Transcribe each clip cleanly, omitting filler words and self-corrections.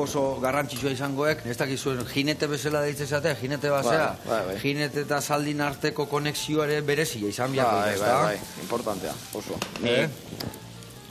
oso garrantzitsua izangoek, ez dakizuen jinete bezala deitze zatea, jinete basea, jinete eta zaldin arteko konexioare berezia izan biako, ez da? Bai, importantea, oso.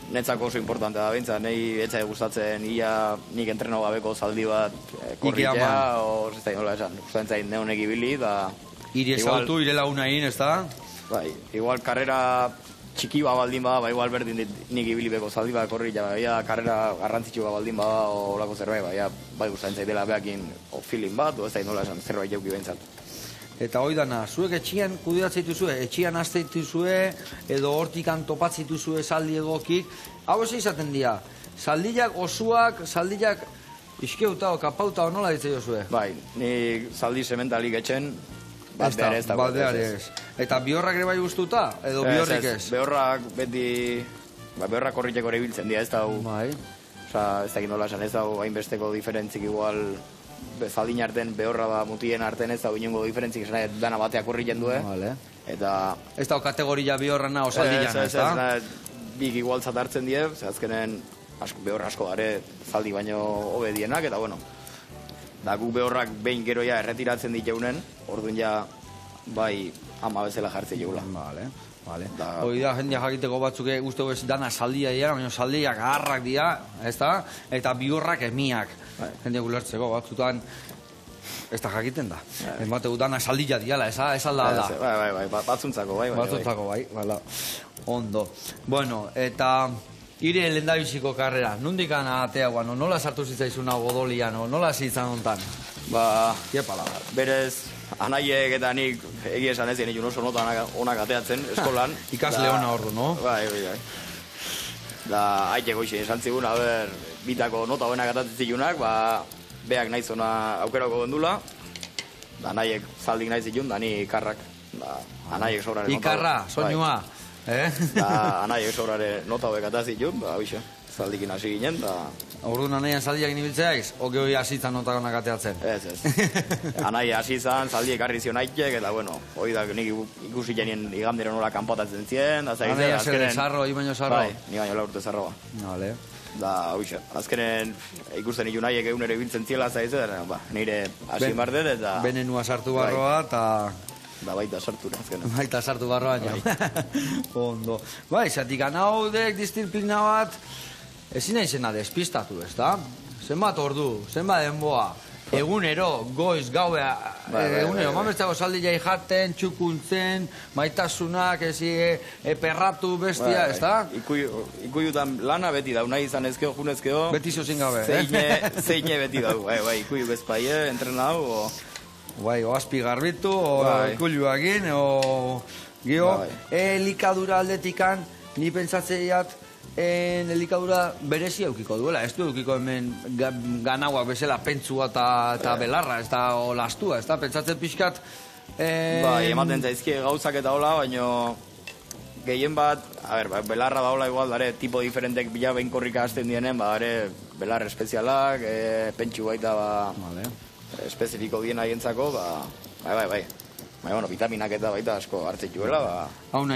Netzako oso importantea da, bintza, nahi etzai gustatzen nik entreno gabeko zaldi bat korritea, o ez da inola esan, gustatzen zain neonek ibili, da... Ire saltu, ire launa egin, ez da? Bai, igual karrera txiki bat baldin bada, igual berdin nik ibili beko zaldi bat korritea, karrera garrantzitsu bat baldin bada, o olako zerbait, bai gustatzen zaitela behakin feeling bat, o ez da inola esan, zerbait jauki behintzat. Eta hoi dana, zuek etxian kudeatzen dituzue, etxian azte dituzue, edo hortikan topatzen dituzue zaldi egokik. Hau ez izaten dira, zaldillak osuak, zaldillak iskeuta o kapauta o nola ditzen jozue? Bai, nik zaldi sementalik etxen, baldeare ez da. Baldeare ez. Eta bihorrak ere bai guztuta, edo bihorrik ez? Behorrak beti, behorrak korriteko ere biltzen dira, ez da hu. Bai. Osa, ez dakit nola esan, ez da hainbesteko diferentzik igual... Zaldin arten, behorra da mutien arten ez da inongo diferentzik esan dana bateak korriten du, eta... Ez da kategoria bihorrana o zaldillana, ez da? Bik igual zatartzen die, azkenen behorra asko gare zaldi baino obedienak, eta bueno, da guk behorrak behin geroia erretiratzen diteunen, orduan ja, bai, ama bezala jartzen jeula. Vale. Hoi da, jendia jakiteko batzuk uste ez dana zaldia dira, baina zaldiak agarrak dira, ez da? Eta bihorrak emiak. Jendia gulertzeko batzutan, ez da jakiten da. Bategu dana zaldia diala, ez alda da. Bai, batzuntzako, bai. Batzuntzako, bai, ondo. Bueno, eta ire lendabiziko karrera, nondik gana atea guano, nola sartu zitzaizuna godolian, nola zitzan ontan? Ba, berez, anaiek eta nik egia esan ez genitun oso nota onak ateatzen eskolan. Ikasle hona ordu, no? Bai. Da, haiteko isen esan zigun, bitako nota honak atatzen zitunak, beak nahiz ona aukerako gendula, da anaiek zaldik nahiz zitun, da ni ikarrak, da anaiek sobrare nota. Ikarra, soinua, Da, anaiek sobrare nota hoek atatzen zitun, da, hoxe, zaldikin hasi ginen, da... Orduan anaian zaldiak inibiltzeak, oke hori hasitzan nota honak ateatzen? Ez. Anai hasi zan, zaldiek harri zion haitek, eta bueno, hori da nik ikusi jenien igandero nola kanpotatzen zien, da zaitzen... Anaia zer zarro, ibaino zarro? Bai, ni baino laurte zarroa. Vale. Da, hoxe, azkenen ikusten ikun haiek egun ere biltzen ziela zaitzen, nire hasi mardet, eta... Benenua sartu barroa, eta... Da, baita sartu, azkenen. Baita sartu barroa, ja. Ondo. Bai, zatik anaudek disziplina bat, ezin izena despistatu, ez da? Zenbat ordu, zenbat denboa, egunero, goiz, gaua, egunero, mamestako zaldi jai jaten, txukuntzen, maitasunak, perratu bestia, ez da? Ikuiutan lana beti dau, nahi izan ezkeo, junezkeo. Beti zozin gabe, Zeine beti dau, bai, ikuiu bezpaie, entrenau, o... Bai, oazpi garbitu, o ikuiuakin, o... Gio, elikadura aldetikan, ni pentsatzeiat, elikadura berezi eukiko duela, ez du eukiko hemen ganauak bezala pentsua eta belarra, ez da olastua, ez da, pentsatzen pixkat... Bai, ematen zaizkie gauzak eta hola, baino gehien bat, belarra da hola igual, dare, tipo diferentek bila behin korrika hasten dienen, dare, belar espezialak, pentsu baita, espezifiko dien haientzako, bai. Bai, bueno, vitaminak eta baita asko hartzen juela, Hau nahi